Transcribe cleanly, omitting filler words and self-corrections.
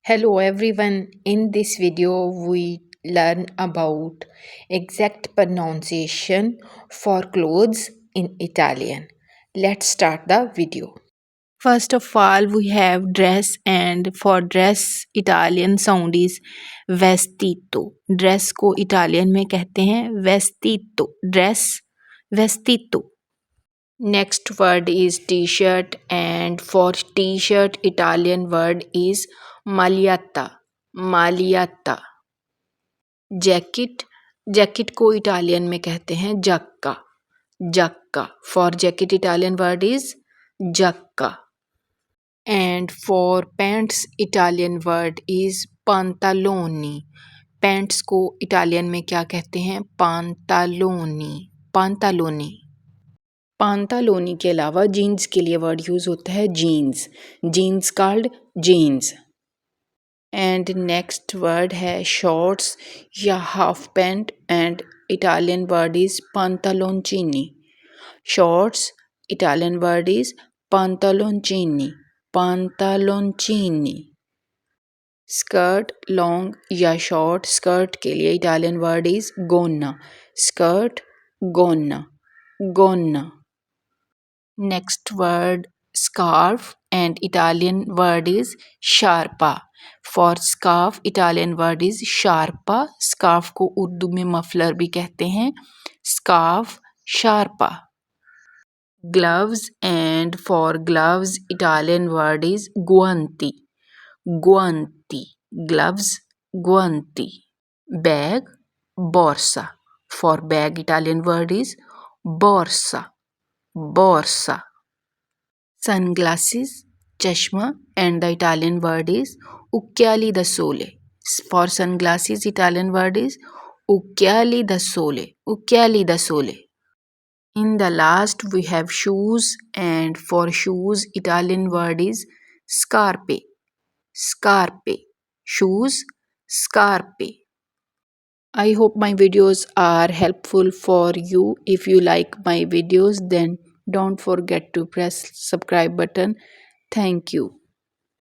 Hello everyone. In this video we learn about exact pronunciation for clothes in Italian. Let's start the video. First of all we have dress, and for dress Italian sound is vestito. Dress को Italian में कहते हैं vestito. Dress vestito. Next word is t-shirt, and for t-shirt Italian word is maglietta. Maglietta. Jacket को Italian में कहते हैं जक्का. जक्का. For jacket Italian word is Jakka. And for pants Italian word is pantaloni. Pants को Italian में क्या कहते हैं? pantaloni. Pantaloni. पांतालोनी के अलावा जीन्स के लिए वर्ड यूज होता है jeans. Jeans called jeans. And next word है शॉर्ट्स या half pant, and Italian word is pantalonchini. Shorts Italian word is pantalonchini. Pantalonchini. Skirt long या शॉर्ट स्कर्ट के लिए Italian word is gonna. Skirt gonna. Gonna. Next word scarf, and Italian word is sciarpa. For scarf Italian word is sciarpa. Scarf को उर्दू में muffler भी कहते हैं. Scarf, sciarpa. Gloves, and for gloves Italian word is guanti. Guanti. Gloves, guanti. Bag, borsa. For bag Italian word is borsa. Borsa. Sunglasses, chashma, and the Italian word is occhiali da sole. For sunglasses Italian word is occhiali da sole. Occhiali da sole. In the last we have shoes, and for shoes Italian word is scarpe. Scarpe. Shoes, scarpe. I hope my videos are helpful for you. If you like my videos, then don't forget to press subscribe button. Thank you.